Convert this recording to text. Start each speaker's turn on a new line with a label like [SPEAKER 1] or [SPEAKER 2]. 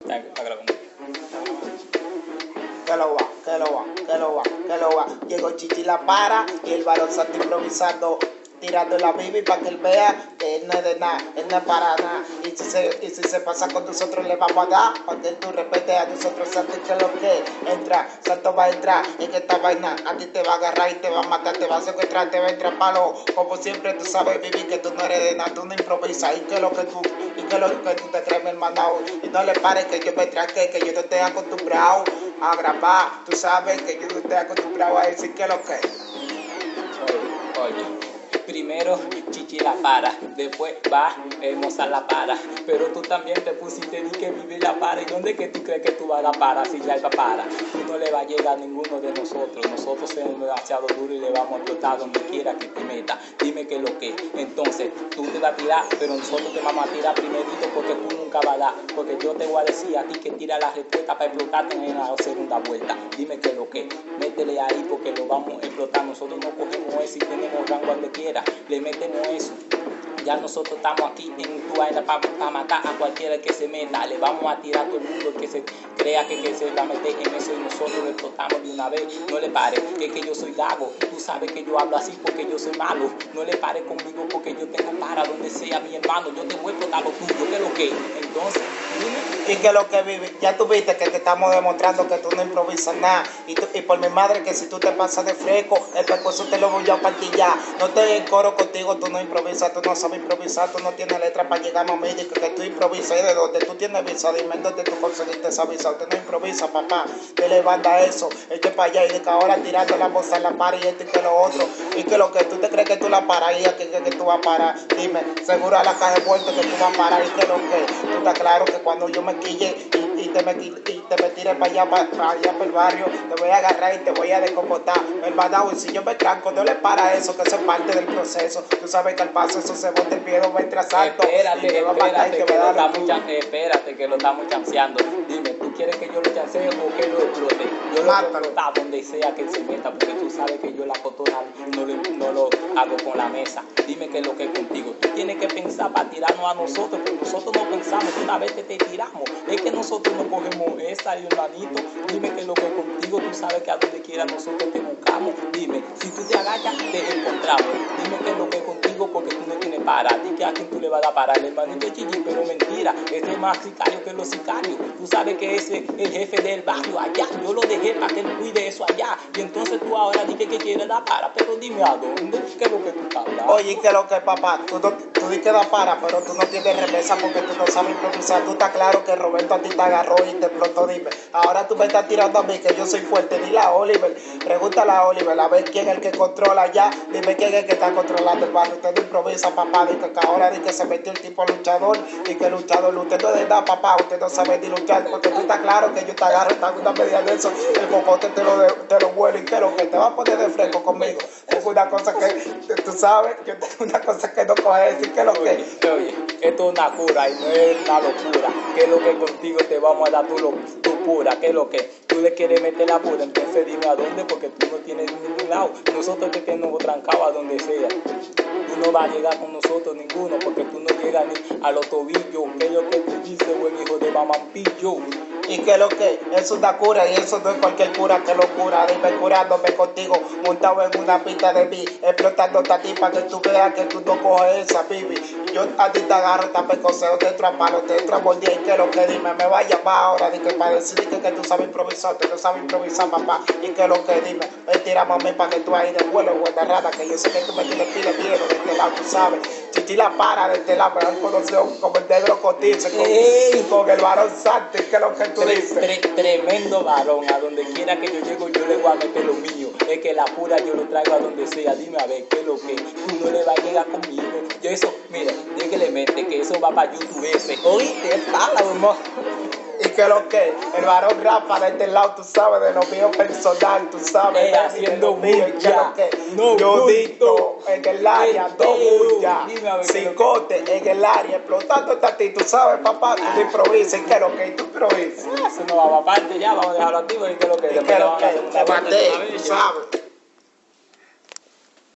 [SPEAKER 1] Está grabando.
[SPEAKER 2] Que lo va, que lo va, que lo va, que lo va. Llegó Chichi la para y el varón está improvisando, tirando la bibi para que él vea que él no es de nada, él no es para nada. Y si se pasa con nosotros le vamos a dar, para que tú respetes a nosotros, sabes que lo que entra, salto va a entrar en esta vaina, a ti te va a agarrar y te va a matar, te va a secuestrar, te va a entrar palo. Como siempre tú sabes, bibi, que tú no eres de nada, tú no improvisas, y que lo que tú te crees, mi hermano, y no le pares que yo me tranque, que yo no estoy acostumbrado a grabar, tú sabes que yo no estoy acostumbrado a decir que lo que.
[SPEAKER 1] Oye, primero Chichi la para, después va Mozart la para, pero tú también te pusiste y que Vivi la para. ¿Y dónde que tú crees que tú vas a la para si ya él va para? Tú no le va a llegar a ninguno de nosotros. Nosotros somos demasiado duros y le vamos a explotar donde quiera que te meta. Dime qué es lo que. Entonces tú te vas a tirar, pero nosotros te vamos a tirar primerito porque tú nunca vas a dar. Porque yo te voy a decir a ti que tira la respuesta para explotarte en la segunda vuelta. Dime qué es lo que. Métele ahí porque lo vamos a explotar. Nosotros no cogemos eso y tenemos rango donde quiera. Le metemos eso. Ya nosotros estamos aquí en tu vaina para matar a cualquiera que se meta. Le vamos a tirar a todo el mundo que se crea que se va a meter en eso y nosotros lo explotamos de una vez. No le pares, que yo soy gago. Tú sabes que yo hablo así porque yo soy malo. No le pares conmigo porque yo tengo para donde sea mi hermano. Yo te voy a explotar lo tuyo, que lo que. Entonces,
[SPEAKER 2] y que lo que vive, ya tú viste que te estamos demostrando que tú no improvisas nada. Y por mi madre que si tú te pasas de fresco, el pescozo te lo voy a partir ya. No estoy en coro contigo, tú no improvisas, tú no sabes improvisar, tú no tienes letra para llegar a mí, que tú improvisas. ¿Y de dónde tú tienes visa? Dime dónde tú conseguiste esa visa. Usted no improvisa, papá. Te le banda eso, eche para allá y de que ahora tirando la voz a la par y esto y que lo otro. Y que lo que tú te crees que tú la paras y que tú vas a parar. Dime, seguro a la caja de vuelta que tú vas a parar y que lo que. Tú estás claro que cuando yo me quille y te me tire para allá para el barrio, te voy a agarrar y te voy a descompotar, hermano. Y si yo me tranco, no le para eso, que eso es parte del proceso. Tú sabes que al paso eso se bota el miedo, va a entrar salto.
[SPEAKER 1] Espérate, que lo estamos chanceando. Dime, ¿tú quieres que yo lo chancee o que lo explote? Yo lo voy a explotar donde sea que él se meta, porque tú sabes que yo la cotona no lo hago con la mesa. Dime qué es lo que es contigo. Tú tienes que pensar para tirarnos a nosotros, porque nosotros no pensamos, una vez que te tiramos. Es que nosotros no cogemos esa, hermanito. Dime qué es lo que es contigo. Tú sabes que a donde quiera nosotros te buscamos. Dime, si tú te agachas, te encontramos. Dime qué es lo que es contigo, porque tú no tienes para. Di que a quien tú le vas a parar, el hermanito Chichi, pero mentira. Ese es más sicario que los sicarios. Tú sabes que ese es el jefe del barrio allá. Yo lo dejé para que él cuide eso allá. Y entonces tú ahora di que quieres dar para. Pero dime a dónde, qué es lo que tú hablas.
[SPEAKER 2] Oye, ¿qué es lo que, papá? Tú di que da para, pero tú no tienes remesa porque tú no sabes improvisar. Tú estás claro que Roberto a ti te agarró y te explotó. Dime, ahora tú me estás tirando a mí que yo soy fuerte. Dile a Oliver, pregúntale a Oliver a ver quién es el que controla allá. Dime quién es el que está controlando el barrio. Usted no improvisa, papá. Dice que ahora dice que se metió el tipo luchador y que luchador. Usted no es de nada, papá. Usted no sabe ni luchar porque tú estás claro que yo te agarro. Está una medida de eso. El cocote te lo vuelo y que lo que te va a poner de fresco conmigo. Es una cosa que tú sabes. Yo tengo una cosa que no coge decir que lo que.
[SPEAKER 1] Oye, esto es una cura y no es una locura. Que es lo que contigo te vamos a dar tu pura. Que es lo que tú le quieres meter la pura. Entonces dime a dónde, porque tú no tienes ningún lado. Nosotros te tenemos trancado a donde sea. Tú no vas a llegar con nosotros ninguno, porque tú no llegas ni a los tobillos. Que es lo que tú dices, buen hijo de mamampillo.
[SPEAKER 2] Y que lo que es una cura, y eso no es cualquier cura que lo cura. Dime curándome contigo, montado en una pista de mí, explotando a ti para que tú veas que tú no coges esa, baby. Y yo a ti te agarro, te pecoseo, te entro a palo, te entro a mordir. Y que lo que dime, me va a llamar ahora, dije, para decir que tú sabes improvisar, que tú sabes improvisar, papá. Y que lo que dime, me tiramos a mí para que tú ahí de vuelo, buena rata, que yo sé que tú me tienes pila de miedo de este lado, tú sabes. Chichi la para de este lado, mejor conocido como el negro Cotice, con el varón Santi, que lo que tú dices.
[SPEAKER 1] Tremendo varón, a donde quiera que yo llego yo le voy a meter lo mío. Es que la pura yo lo traigo a donde sea. Dime a ver qué es lo que tú no le vas a llegar conmigo. Yo eso, mira, déjale mente que eso va para YouTube ese. Oíste, está la hermano.
[SPEAKER 2] Y que lo que, el varón Rafa de este lado, tú sabes, de lo mío personal, tú sabes,
[SPEAKER 1] haciendo
[SPEAKER 2] mío, y que lo que,
[SPEAKER 1] no,
[SPEAKER 2] yo dicto en el área, dos bullas, cicote en el área, explotando a ti, tú sabes, papá, tú improvisas, y que lo que, tú improvisas.
[SPEAKER 1] Eso no va para parte ya, vamos a dejarlo activo y que lo que,
[SPEAKER 2] te maté, tú sabes.